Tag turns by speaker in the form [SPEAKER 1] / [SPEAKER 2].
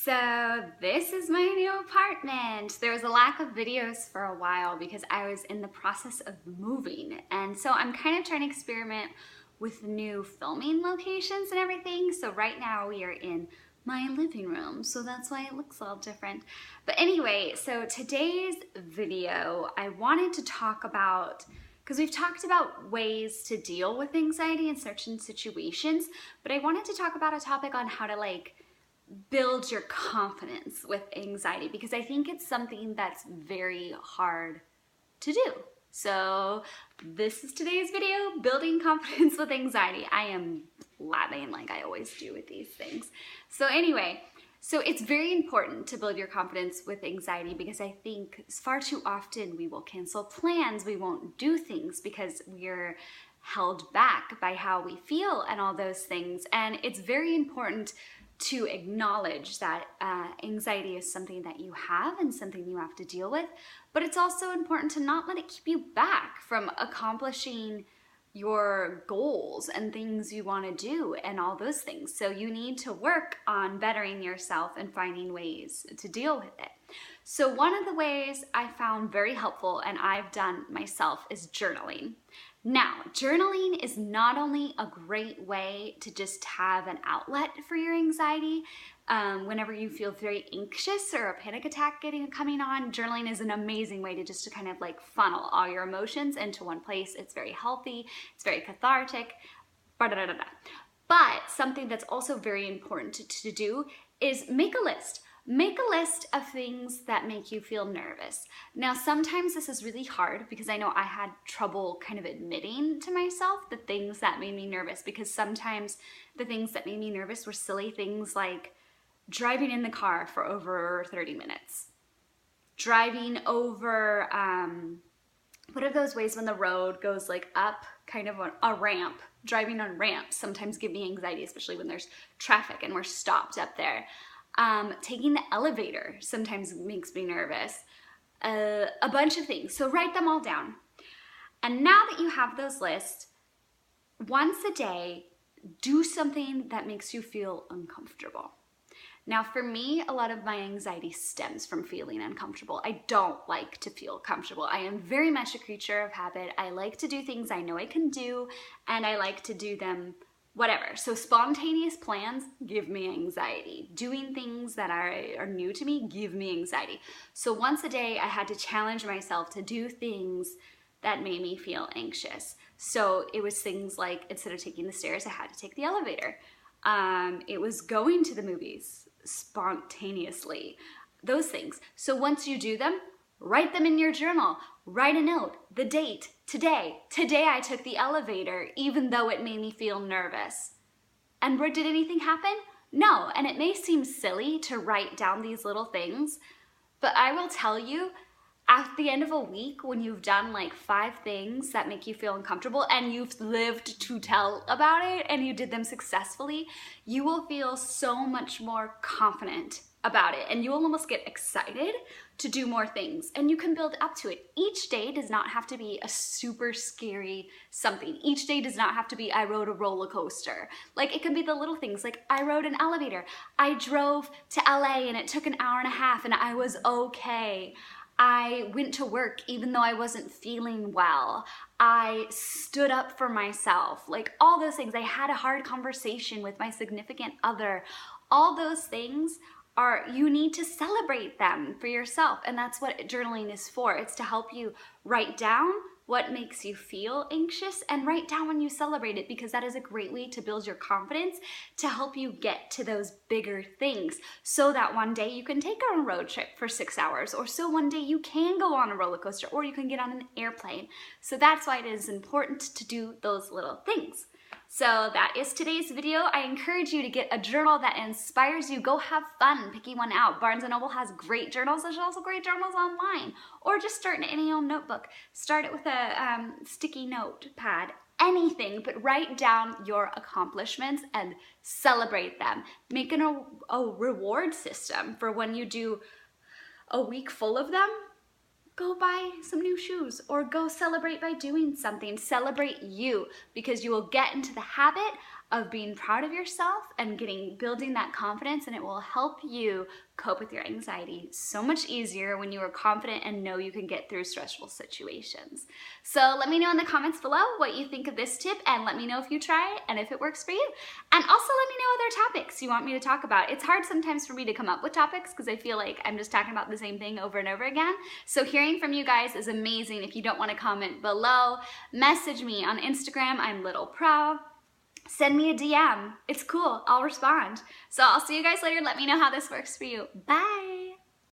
[SPEAKER 1] So this is my new apartment. There was a lack of videos for a while because I was in the process of moving. And so I'm kind of trying to experiment with new filming locations and everything. So right now we are in my living room, so that's why it looks all different. But anyway, so today's video, I wanted to talk about, because we've talked about ways to deal with anxiety in certain situations, but I wanted to talk about a topic on how to build your confidence with anxiety, because I think it's something that's very hard to do. So this is today's video, building confidence with anxiety. I am blabbing like I always do with these things. So anyway, so it's very important to build your confidence with anxiety, because I think far too often we will cancel plans, we won't do things because we're held back by how we feel and all those things. And it's very important to acknowledge that anxiety is something that you have and something you have to deal with, but it's also important to not let it keep you back from accomplishing your goals and things you want to do and all those things. So you need to work on bettering yourself and finding ways to deal with it. So one of the ways I found very helpful and I've done myself is journaling. Now, journaling is not only a great way to just have an outlet for your anxiety. Whenever you feel very anxious or a panic attack coming on, journaling is an amazing way to kind of funnel all your emotions into one place. It's very healthy, it's very cathartic, But something that's also very important to do is make a list. Make a list of things that make you feel nervous. Now, sometimes this is really hard because I know I had trouble kind of admitting to myself the things that made me nervous, because sometimes the things that made me nervous were silly things like driving in the car for over 30 minutes. Driving over, what are those ways when the road goes up kind of a ramp? Driving on ramps sometimes give me anxiety, especially when there's traffic and we're stopped up there. Taking the elevator sometimes makes me nervous. A bunch of things. So write them all down. And now that you have those lists, once a day, do something that makes you feel uncomfortable. Now, for me, a lot of my anxiety stems from feeling uncomfortable. I don't like to feel comfortable. I am very much a creature of habit. I like to do things I know I can do, and I like to do them whatever. So spontaneous plans give me anxiety. Doing things that are new to me give me anxiety. So once a day, I had to challenge myself to do things that made me feel anxious. So it was things like, instead of taking the stairs, I had to take the elevator. It was going to the movies spontaneously, those things. So once you do them, write them in your journal. Write a note, the date, today I took the elevator, even though it made me feel nervous. And did anything happen? No. And it may seem silly to write down these little things, but I will tell you, at the end of a week, when you've done 5 things that make you feel uncomfortable and you've lived to tell about it and you did them successfully, you will feel so much more confident about it, and you will almost get excited to do more things, and you can build up to it. Each day does not have to be a super scary something. Each day does not have to be, I rode a roller coaster. It can be the little things, like I rode an elevator. I drove to LA and it took an hour and a half and I was okay. I went to work even though I wasn't feeling well. I stood up for myself. All those things. I had a hard conversation with my significant other. All those things you need to celebrate them for yourself. And that's what journaling is for. It's to help you write down what makes you feel anxious and write down when you celebrate it, because that is a great way to build your confidence, to help you get to those bigger things, so that one day you can take on a road trip for 6 hours, or so one day you can go on a roller coaster, or you can get on an airplane. So that's why it is important to do those little things. So that is today's video. I encourage you to get a journal that inspires you. Go have fun picking one out. Barnes & Noble has great journals. There's also great journals online. Or just start in any old notebook. Start it with a sticky notepad. Anything, but write down your accomplishments and celebrate them. Make a reward system for when you do a week full of them. Go buy some new shoes, or go celebrate by doing something. Celebrate you, because you will get into the habit of being proud of yourself and building that confidence, and it will help you cope with your anxiety so much easier when you are confident and know you can get through stressful situations. So let me know in the comments below what you think of this tip, and let me know if you try it and if it works for you. And also let me know other topics you want me to talk about. It's hard sometimes for me to come up with topics because I feel like I'm just talking about the same thing over and over again. So hearing from you guys is amazing. If you don't want to comment below, message me on Instagram. I'm Little Prell. Send me a DM. It's cool. I'll respond. So I'll see you guys later. Let me know how this works for you. Bye.